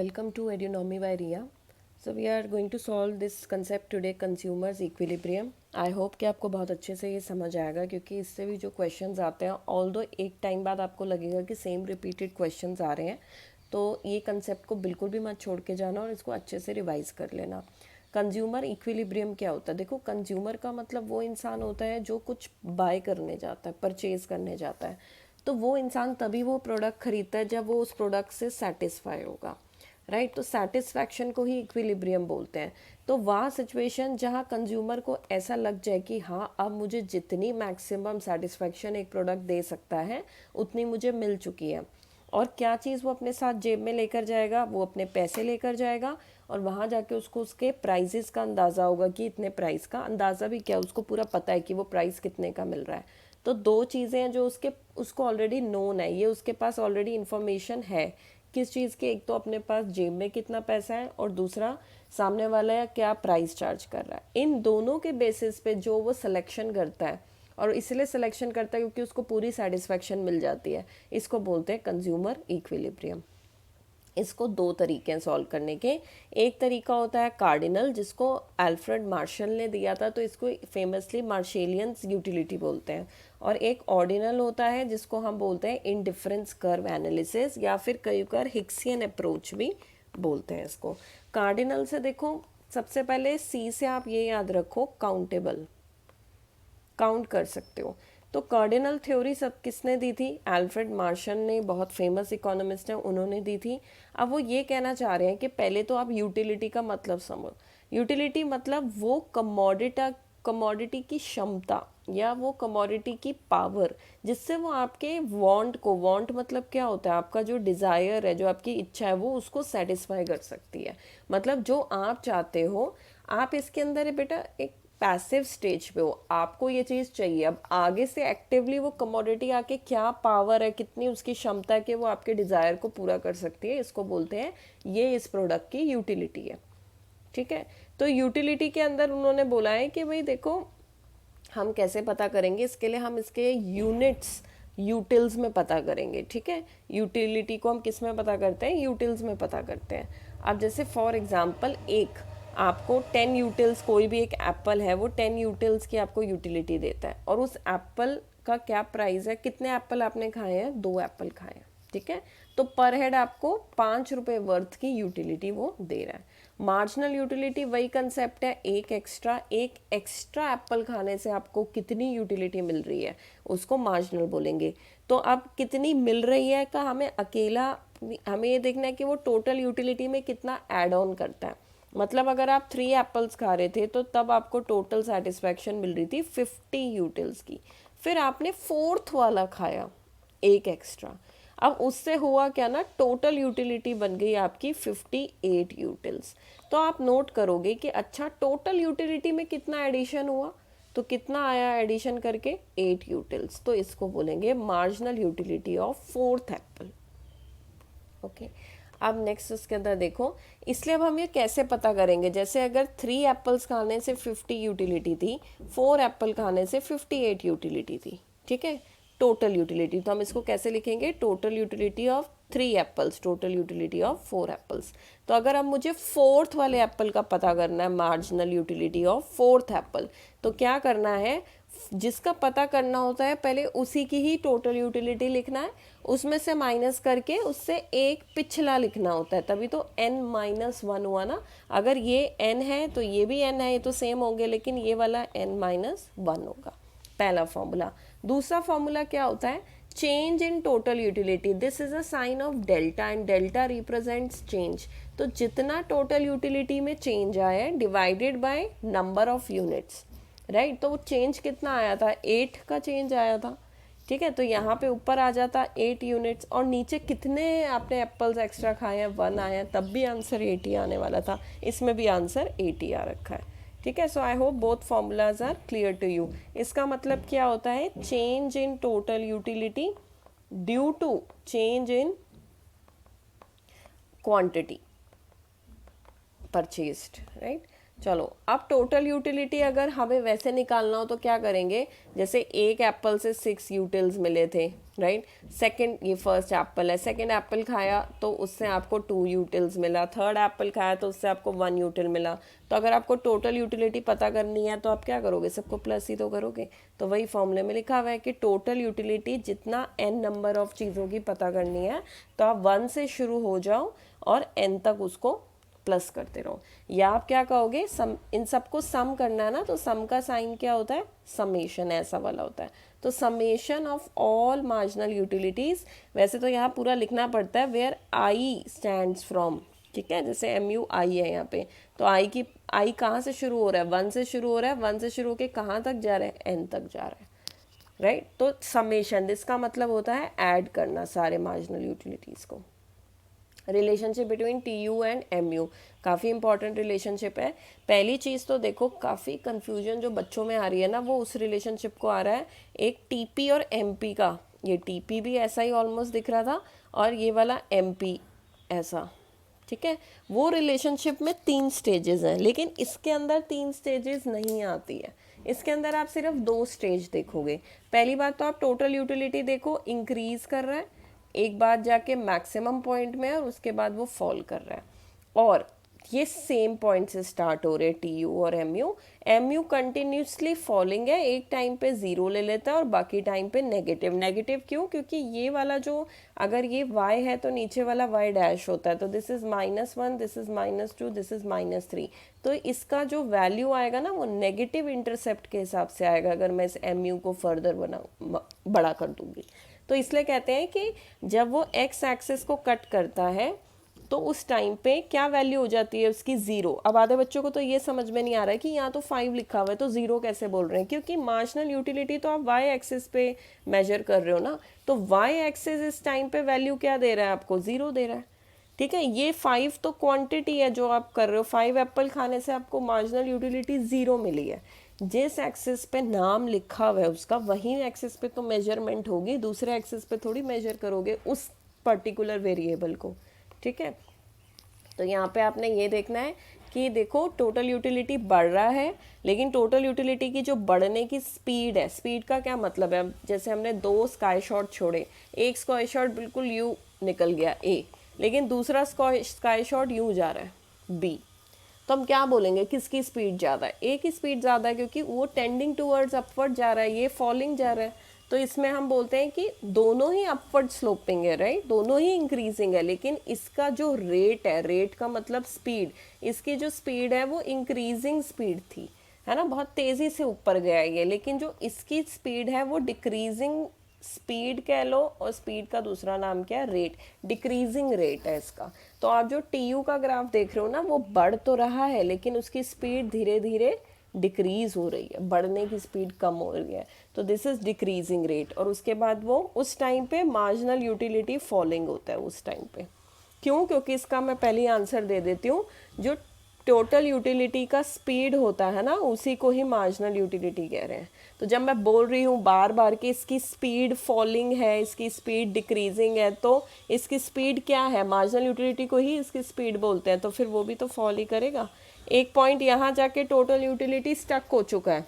Welcome to Edunomy by Ria. So we are going to solve this concept today, consumers equilibrium. I hope कि आपको बहुत अच्छे से ये समझ आएगा क्योंकि इससे भी जो क्वेश्चंस आते हैं ऑल्दो एक टाइम बाद आपको लगेगा कि सेम रिपीटेड क्वेश्चंस आ रहे हैं, तो ये कंसेप्ट को बिल्कुल भी मत छोड़ के जाना और इसको अच्छे से रिवाइज कर लेना। कंज्यूमर इक्विलिब्रियम क्या होता है? देखो, कंज्यूमर का मतलब वो इंसान होता है जो कुछ बाय करने जाता है, परचेज करने जाता है। तो वो इंसान तभी वो प्रोडक्ट खरीदता है जब वो उस प्रोडक्ट से सेटिस्फाई होगा, राइट। तो सेटिस्फैक्शन को ही इक्विलिब्रियम बोलते हैं। तो वह सिचुएशन जहाँ कंज्यूमर को ऐसा लग जाए कि हाँ, अब मुझे जितनी मैक्सिमम सेटिस्फैक्शन एक प्रोडक्ट दे सकता है उतनी मुझे मिल चुकी है। और क्या चीज़ वो अपने साथ जेब में लेकर जाएगा? वो अपने पैसे लेकर जाएगा और वहाँ जाके उसको उसके प्राइजेस का अंदाज़ा होगा कि इतने प्राइस का अंदाज़ा भी क्या, उसको पूरा पता है कि वो प्राइस कितने का मिल रहा है। तो दो चीज़ें हैं जो उसको ऑलरेडी नोन है, ये उसके पास ऑलरेडी इन्फॉर्मेशन है किस चीज़ की। एक तो अपने पास जेब में कितना पैसा है और दूसरा सामने वाला क्या प्राइस चार्ज कर रहा है। इन दोनों के बेसिस पे जो वो सिलेक्शन करता है, और इसलिए सिलेक्शन करता है क्योंकि उसको पूरी सेटिस्फैक्शन मिल जाती है, इसको बोलते हैं कंज्यूमर इक्विलिब्रियम। इसको दो तरीके हैं सॉल्व करने के। एक तरीका होता है कार्डिनल, जिसको अल्फ्रेड मार्शल ने दिया था, तो इसको फेमसली मार्शेलियंस यूटिलिटी बोलते हैं। और एक ऑर्डिनल होता है जिसको हम बोलते हैं इंडिफरेंस कर्व एनालिसिस, या फिर कई बार हिक्सियन अप्रोच भी बोलते हैं इसको। कार्डिनल से देखो, सबसे पहले सी से आप ये याद रखो, काउंटेबल, काउंट कर सकते हो। तो कार्डिनल थ्योरी सब किसने दी थी? अल्फ्रेड मार्शल ने, बहुत फेमस इकोनॉमिस्ट हैं, उन्होंने दी थी। अब वो ये कहना चाह रहे हैं कि पहले तो आप यूटिलिटी का मतलब समझो। यूटिलिटी मतलब वो कमोडिटी की क्षमता या वो कमोडिटी की पावर जिससे वो आपके वांट को, वांट मतलब क्या होता है? आपका जो डिज़ायर है, जो आपकी इच्छा है, वो उसको सेटिस्फाई कर सकती है। मतलब जो आप चाहते हो, आप इसके अंदर है बेटा एक पैसिव स्टेज पे हो, आपको ये चीज़ चाहिए। अब आगे से एक्टिवली वो कमोडिटी आके क्या पावर है, कितनी उसकी क्षमता है कि वो आपके डिज़ायर को पूरा कर सकती है, इसको बोलते हैं ये इस प्रोडक्ट की यूटिलिटी है। ठीक है, तो यूटिलिटी के अंदर उन्होंने बोला है कि भाई देखो, हम कैसे पता करेंगे? इसके लिए हम इसके यूनिट्स यूटिल्स में पता करेंगे। ठीक है, यूटिलिटी को हम किस में पता करते हैं? यूटिल्स में पता करते हैं। अब जैसे फॉर एग्जांपल, एक आपको 10 यूटिल्स, कोई भी एक एप्पल है, वो 10 यूटिल्स की आपको यूटिलिटी देता है, और उस एप्पल का क्या प्राइस है? कितने एप्पल आपने खाए हैं? 2 एप्पल खाए हैं। ठीक है, तो पर हेड आपको 5 रुपये वर्थ की यूटिलिटी वो दे रहा है। मार्जिनल यूटिलिटी वही कंसेप्ट है, एक एक्स्ट्रा एप्पल खाने से आपको कितनी यूटिलिटी मिल रही है, उसको मार्जिनल बोलेंगे। तो अब कितनी मिल रही है का हमें ये देखना है कि वो टोटल यूटिलिटी में कितना ऐड ऑन करता है। मतलब अगर आप 3 एप्पल्स खा रहे थे तो तब आपको टोटल सेटिस्फैक्शन मिल रही थी 50 यूटिल्स की। फिर आपने 4th वाला खाया, एक एक्स्ट्रा। अब उससे हुआ क्या ना, टोटल यूटिलिटी बन गई आपकी 58 यूटिल्स। तो आप नोट करोगे कि अच्छा, टोटल यूटिलिटी में कितना एडिशन हुआ, तो कितना आया एडिशन करके? 8 यूटिल्स। तो इसको बोलेंगे marginal utility of 4th Apple. Okay, अब नेक्स्ट उसके अंदर देखो, इसलिए अब हम ये कैसे पता करेंगे? जैसे अगर 3 एप्पल्स खाने से 50 यूटिलिटी थी, 4 एप्पल खाने से 58 यूटिलिटी थी। ठीक है, टोटल यूटिलिटी। तो हम इसको कैसे लिखेंगे? Total utility of 3 apples, total utility of 4 apples. तो अगर अब मुझे 4th वाले एप्पल का पता करना है, marginal utility of 4th Apple, तो क्या करना है? जिसका पता करना होता है पहले उसी की ही टोटल यूटिलिटी लिखना है, उसमें से माइनस करके उससे एक पिछला लिखना होता है, तभी तो n-1 हुआ ना। अगर ये n है तो ये भी n है, ये तो सेम होंगे, लेकिन ये वाला n-1 होगा, पहला फॉर्मूला। दूसरा फॉर्मूला क्या होता है? Change in total utility, this is a sign of delta and delta represents change. तो जितना टोटल यूटिलिटी में चेंज आया है divided by number of units, right. तो वो चेंज कितना आया था? 8 का चेंज आया था। ठीक है, तो यहाँ पे ऊपर आ जाता 8 यूनिट्स, और नीचे कितने आपने एप्पल्स एक्स्ट्रा खाए हैं? 1 आया, तब भी आंसर 80 आने वाला था, इसमें भी आंसर 80 आ रखा है। ठीक है, so I hope both formulas are clear to you. इसका मतलब क्या होता है? Change in total utility due to change in quantity purchased, right. चलो अब टोटल यूटिलिटी अगर हमें वैसे निकालना हो तो क्या करेंगे, जैसे एक एप्पल से 6 यूटिल्स मिले थे, राइट। सेकंड, ये फर्स्ट एप्पल है, सेकंड एप्पल खाया तो उससे आपको 2 यूटिल्स मिला, थर्ड एप्पल खाया तो उससे आपको 1 यूटिल मिला। तो अगर आपको टोटल यूटिलिटी पता करनी है तो आप क्या करोगे, सबको प्लस ही तो करोगे। तो वही फॉर्मूले में लिखा हुआ है कि टोटल यूटिलिटी जितना n नंबर ऑफ चीज़ों की पता करनी है तो आप 1 से शुरू हो जाओ और n तक उसको प्लस करते रहो। या आप क्या कहोगे, सम, इन सबको सम करना है ना, तो सम का साइन क्या होता है, समेशन, ऐसा वाला होता है। तो summation of all marginal utilities, वैसे तो यहाँ पूरा लिखना पड़ता है वेयर आई स्टैंड्स फ्रॉम, ठीक है, जैसे MUI है यहाँ पे, तो आई कहाँ से शुरू हो रहा है, 1 से शुरू हो रहा है, 1 से शुरू होकर कहाँ तक जा रहा है, n तक जा रहा है, राइट। तो समेशन, इसका मतलब होता है ऐड करना सारे मार्जिनल यूटिलिटीज़ को। Relationship between TU and MU काफ़ी इंपॉर्टेंट रिलेशनशिप है। पहली चीज़ तो देखो, काफ़ी कन्फ्यूजन जो बच्चों में आ रही है ना, वो उस रिलेशनशिप को आ रहा है, एक TP और MP का। ये TP भी ऐसा ही ऑलमोस्ट दिख रहा था और ये वाला MP ऐसा, ठीक है। वो रिलेशनशिप में 3 स्टेजेस हैं, लेकिन इसके अंदर 3 स्टेजेस नहीं आती है। इसके अंदर आप सिर्फ 2 स्टेज देखोगे। पहली बात तो आप टोटल यूटिलिटी देखो, इंक्रीज कर रहा है, एक बार जाके मैक्सिमम पॉइंट में और उसके बाद वो फॉल कर रहा है, और ये सेम पॉइंट से स्टार्ट हो रहे हैं TU और MU कंटिन्यूसली फॉलिंग है, एक टाइम पे 0 ले लेता है और बाकी टाइम पे नेगेटिव। नेगेटिव क्यों, क्योंकि ये वाला जो, अगर ये y है तो नीचे वाला y डैश होता है, तो this is -1, this is -2, this is -3। तो इसका जो वैल्यू आएगा ना वो नेगेटिव इंटरसेप्ट के हिसाब से आएगा, अगर मैं इस MU को फर्दर बड़ा कर दूंगी। तो इसलिए कहते हैं कि जब वो x एक्सिस को कट करता है तो उस टाइम पे क्या वैल्यू हो जाती है उसकी, 0। अब आधे बच्चों को तो ये समझ में नहीं आ रहा है कि यहाँ तो 5 लिखा हुआ है तो 0 कैसे बोल रहे हैं, क्योंकि मार्जिनल यूटिलिटी तो आप y एक्सिस पे मेजर कर रहे हो ना, तो y एक्सिस इस टाइम पे वैल्यू क्या दे रहा है आपको, 0 दे रहा है, ठीक है। ये 5 तो क्वांटिटी है जो आप कर रहे हो, 5 एप्पल खाने से आपको मार्जिनल यूटिलिटी 0 मिली है। जिस एक्सिस पे नाम लिखा हुआ है उसका, वही एक्सिस पे तो मेजरमेंट होगी, दूसरे एक्सिस पे थोड़ी मेजर करोगे उस पर्टिकुलर वेरिएबल को, ठीक है। तो यहाँ पे आपने ये देखना है कि देखो टोटल यूटिलिटी बढ़ रहा है, लेकिन टोटल यूटिलिटी की जो बढ़ने की स्पीड है, स्पीड का क्या मतलब है, जैसे हमने 2 स्काई शॉट छोड़े, एक स्काई शॉट बिल्कुल यू निकल गया A, लेकिन दूसरा स्काई शॉट यू जा रहा है B, तो हम क्या बोलेंगे किसकी स्पीड ज़्यादा है, A की स्पीड ज़्यादा है, क्योंकि वो टेंडिंग टूवर्ड्स अपवर्ड जा रहा है, ये फॉलिंग जा रहा है। तो इसमें हम बोलते हैं कि दोनों ही अपवर्ड स्लोपिंग है, राइट, दोनों ही इंक्रीजिंग है, लेकिन इसका जो रेट है, रेट का मतलब स्पीड, इसकी जो स्पीड है वो इंक्रीजिंग स्पीड थी, है ना, बहुत तेज़ी से ऊपर गया है ये, लेकिन जो इसकी स्पीड है वो डिक्रीजिंग स्पीड कह लो, और स्पीड का दूसरा नाम क्या है, रेट, डिक्रीजिंग रेट है इसका। तो आप जो TU का ग्राफ देख रहे हो ना, वो बढ़ तो रहा है लेकिन उसकी स्पीड धीरे धीरे डिक्रीज हो रही है, बढ़ने की स्पीड कम हो रही है, तो दिस इज डिक्रीजिंग रेट। और उसके बाद वो उस टाइम पे मार्जिनल यूटिलिटी फॉलिंग होता है उस टाइम पे। क्यों, क्योंकि इसका मैं पहले आंसर दे देती हूँ, जो टोटल यूटिलिटी का स्पीड होता है ना, उसी को ही मार्जिनल यूटिलिटी कह रहे हैं। तो जब मैं बोल रही हूँ बार बार कि इसकी स्पीड फॉलिंग है, इसकी स्पीड डिक्रीजिंग है, तो इसकी स्पीड क्या है, मार्जिनल यूटिलिटी को ही इसकी स्पीड बोलते हैं, तो फिर वो भी तो फॉल ही करेगा। एक पॉइंट यहाँ जाके टोटल यूटिलिटी स्टक हो चुका है,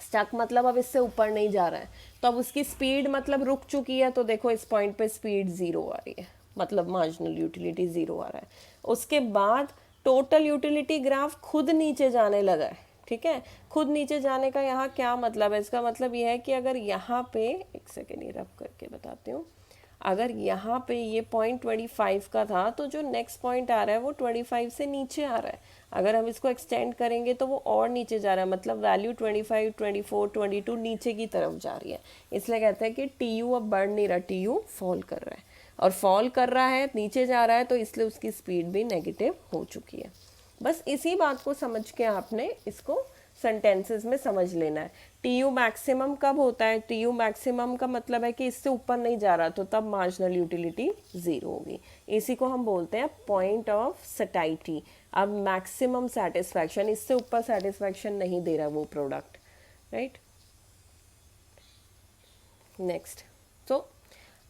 स्टक मतलब अब इससे ऊपर नहीं जा रहा है, तो अब उसकी स्पीड मतलब रुक चुकी है, तो देखो इस पॉइंट पे स्पीड 0 आ रही है, मतलब मार्जिनल यूटिलिटी 0 आ रहा है। उसके बाद टोटल यूटिलिटी ग्राफ खुद नीचे जाने लगा है, ठीक है। खुद नीचे जाने का यहाँ क्या मतलब है, इसका मतलब ये है कि अगर यहाँ पे, एक सेकेंड ये रब करके बताती हूँ, अगर यहाँ पे ये पॉइंट 25 का था, तो जो नेक्स्ट पॉइंट आ रहा है वो 25 से नीचे आ रहा है। अगर हम इसको एक्सटेंड करेंगे तो वो और नीचे जा रहा है, मतलब वैल्यू 25, 24, 22 नीचे की तरफ जा रही है। इसलिए कहते हैं कि TU अब बढ़ नहीं रहा, TU फॉल कर रहा है, और फॉल कर रहा है, नीचे जा रहा है, तो इसलिए उसकी स्पीड भी नेगेटिव हो चुकी है। बस इसी बात को समझ के आपने इसको सेंटेंसेस में समझ लेना है। TU मैक्सिमम कब होता है, TU मैक्सिमम का मतलब है कि इससे ऊपर नहीं जा रहा, तो तब मार्जिनल यूटिलिटी 0 होगी। इसी को हम बोलते हैं पॉइंट ऑफ सटाइटी। अब मैक्सिमम सेटिस्फैक्शन, इससे ऊपर सेटिस्फैक्शन नहीं दे रहा वो प्रोडक्ट, राइट। नेक्स्ट, तो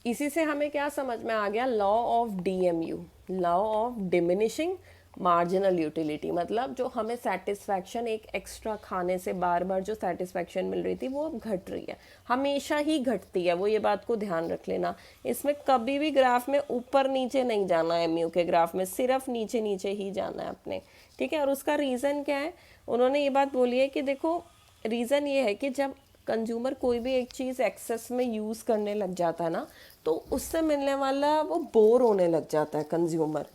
इसी से हमें क्या समझ में आ गया, law of DMU, law of diminishing marginal utility मतलब जो हमें सेटिस्फैक्शन एक एक्स्ट्रा खाने से बार बार जो सेटिस्फैक्शन मिल रही थी वो अब घट रही है, हमेशा ही घटती है, वो ये बात को ध्यान रख लेना। इसमें कभी भी ग्राफ में ऊपर नीचे नहीं जाना है, एमयू के ग्राफ में सिर्फ नीचे नीचे ही जाना है अपने, ठीक है। और उसका रीज़न क्या है, उन्होंने ये बात बोली है कि देखो रीज़न ये है कि जब कंज्यूमर कोई भी एक चीज़ एक्सेस में यूज़ करने लग जाता है ना, तो उससे मिलने वाला वो बोर होने लग जाता है कंज्यूमर,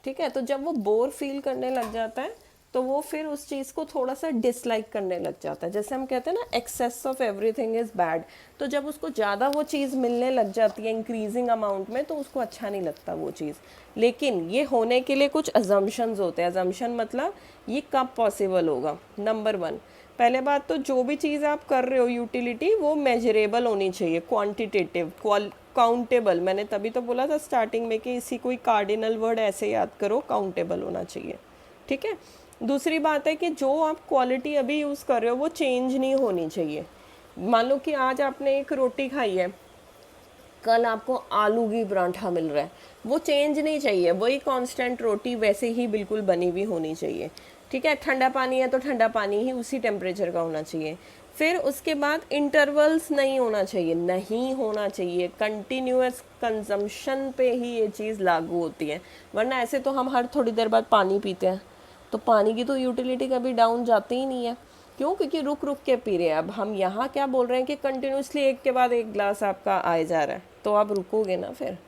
ठीक है। तो जब वो बोर फील करने लग जाता है तो वो फिर उस चीज़ को थोड़ा सा डिसलाइक करने लग जाता है। जैसे हम कहते हैं ना excess of everything is bad, तो जब उसको ज़्यादा वो चीज़ मिलने लग जाती है इंक्रीजिंग अमाउंट में तो उसको अच्छा नहीं लगता वो चीज़। लेकिन ये होने के लिए कुछ अजम्पशंस होते हैं। अजम्पशन मतलब ये कब पॉसिबल होगा, नंबर 1, पहले बात तो जो भी चीज़ आप कर रहे हो यूटिलिटी वो मेजरेबल होनी चाहिए, क्वांटिटेटिव, काउंटेबल। मैंने तभी तो बोला था स्टार्टिंग में कि इसी कोई कार्डिनल वर्ड ऐसे याद करो, काउंटेबल होना चाहिए, ठीक है। दूसरी बात है कि जो आप क्वालिटी अभी यूज़ कर रहे हो वो चेंज नहीं होनी चाहिए। मान लो कि आज आपने एक रोटी खाई है, कल आपको आलू की पराठा मिल रहा है, वो चेंज नहीं चाहिए, वही कांस्टेंट रोटी वैसे ही बिल्कुल बनी हुई होनी चाहिए, ठीक है। ठंडा पानी है तो ठंडा पानी ही उसी टेम्परेचर का होना चाहिए। फिर उसके बाद इंटरवल्स नहीं होना चाहिए, नहीं होना चाहिए, कंटिन्यूअस कंजम्पशन पे ही ये चीज़ लागू होती है। वरना ऐसे तो हम हर थोड़ी देर बाद पानी पीते हैं, तो पानी की तो यूटिलिटी कभी डाउन जाती ही नहीं है। क्यों? क्योंकि रुक रुक के पी रहे हैं। अब हम यहाँ क्या बोल रहे हैं कि कंटिन्यूसली एक के बाद एक ग्लास आपका आए जा रहा है, तो आप रुकोगे ना फिर।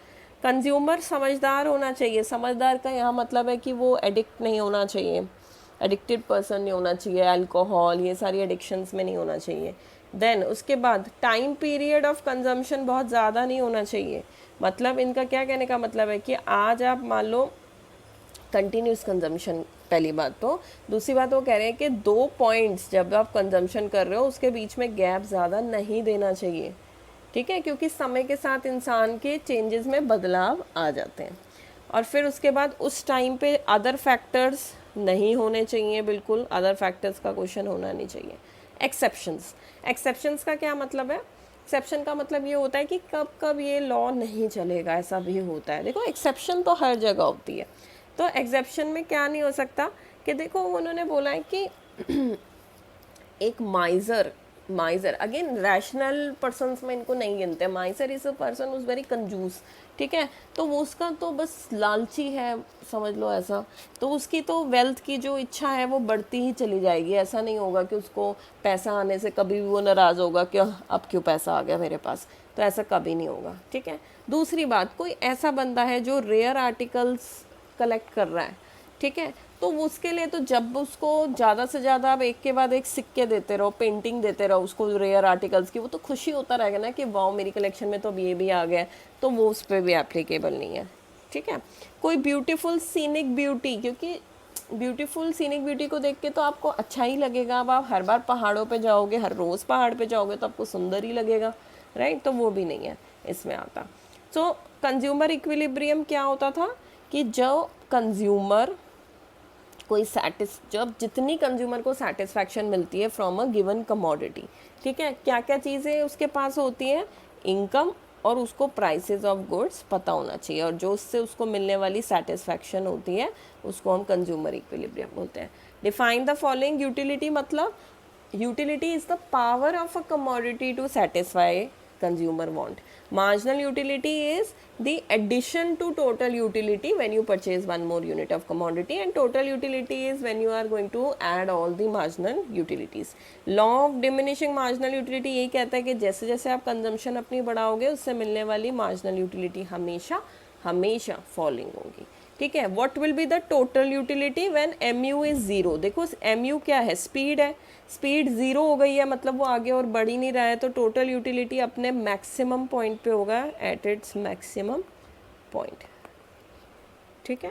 कंज्यूमर समझदार होना चाहिए। समझदार का यहाँ मतलब है कि वो एडिक्ट नहीं होना चाहिए, एडिक्टेड पर्सन नहीं होना चाहिए, अल्कोहल ये सारी एडिक्शंस में नहीं होना चाहिए। देन उसके बाद टाइम पीरियड ऑफ कंजम्पशन बहुत ज़्यादा नहीं होना चाहिए। मतलब इनका क्या कहने का मतलब है कि आज आप मान लो कंटिन्यूस कंजम्पशन, पहली बात तो। दूसरी बात वो कह रहे हैं कि 2 पॉइंट्स जब आप कंजम्पशन कर रहे हो उसके बीच में गैप ज़्यादा नहीं देना चाहिए, ठीक है, क्योंकि समय के साथ इंसान के चेंजेस में बदलाव आ जाते हैं। और फिर उसके बाद उस टाइम पे अदर फैक्टर्स नहीं होने चाहिए, बिल्कुल अदर फैक्टर्स का क्वेश्चन होना नहीं चाहिए। एक्सेप्शंस, एक्सेप्शंस का क्या मतलब है? एक्सेप्शन का मतलब ये होता है कि कब कब ये लॉ नहीं चलेगा, ऐसा भी होता है। देखो एक्सेप्शन तो हर जगह होती है, तो एक्सेप्शन में क्या नहीं हो सकता कि देखो उन्होंने बोला है कि एक माइजर अगेन रैशनल पर्सन्स में इनको नहीं गिनते। माइजर इज अ पर्सन उज वेरी कंजूस, ठीक है, तो वो उसका तो बस लालची है, समझ लो ऐसा। तो उसकी तो वेल्थ की जो इच्छा है वो बढ़ती ही चली जाएगी। ऐसा नहीं होगा कि उसको पैसा आने से कभी भी वो नाराज़ होगा कि अब क्यों पैसा आ गया मेरे पास, तो ऐसा कभी नहीं होगा, ठीक है। दूसरी बात, कोई ऐसा बंदा है जो रेयर आर्टिकल्स कलेक्ट कर रहा है, ठीक है, तो उसके लिए तो जब उसको ज़्यादा से ज़्यादा आप एक के बाद एक सिक्के देते रहो, पेंटिंग देते रहो उसको रेयर आर्टिकल्स की, वो तो खुशी होता रहेगा ना कि वाओ मेरी कलेक्शन में तो अब ये भी आ गया, तो वो उस पर भी एप्लीकेबल नहीं है, ठीक है। कोई ब्यूटीफुल सीनिक ब्यूटी, क्योंकि ब्यूटीफुल सीनिक ब्यूटी को देख के तो आपको अच्छा ही लगेगा। अब आप हर बार पहाड़ों पे जाओगे, हर रोज़ पहाड़ पे जाओगे तो आपको सुंदर ही लगेगा, राइट, तो वो भी नहीं है इसमें आता। सो कंज्यूमर इक्विलिब्रियम क्या होता था कि जो कंज्यूमर कोई जब जितनी कंज्यूमर को सेटिस्फैक्शन मिलती है फ्रॉम अ गिवन कमोडिटी, ठीक है, क्या क्या चीज़ें उसके पास होती हैं, इनकम, और उसको प्राइसेस ऑफ गुड्स पता होना चाहिए, और जो उससे उसको मिलने वाली सेटिस्फैक्शन होती है उसको हम कंज्यूमर इक्विलिब्रियम बोलते हैं। डिफाइन द फॉलोइंग यूटिलिटी, मतलब utility is the power of a commodity to satisfy consumer want. Marginal utility is the addition to total utility when you purchase one more unit of commodity, and total utility is when you are going to add all the marginal utilities. Law of diminishing marginal utility ये कहता है कि जैसे जैसे आप consumption अपनी बढ़ाओगे उससे मिलने वाली मार्जिनल यूटिलिटी हमेशा हमेशा फॉलिंग होगी, ठीक है। What will be the total utility when MU is zero. देखो MU क्या है, स्पीड है, स्पीड ज़ीरो हो गई है मतलब वो आगे और बढ़ ही नहीं रहा है, तो टोटल यूटिलिटी अपने मैक्सिमम पॉइंट पे होगा, एट इट्स मैक्सिमम पॉइंट, ठीक है।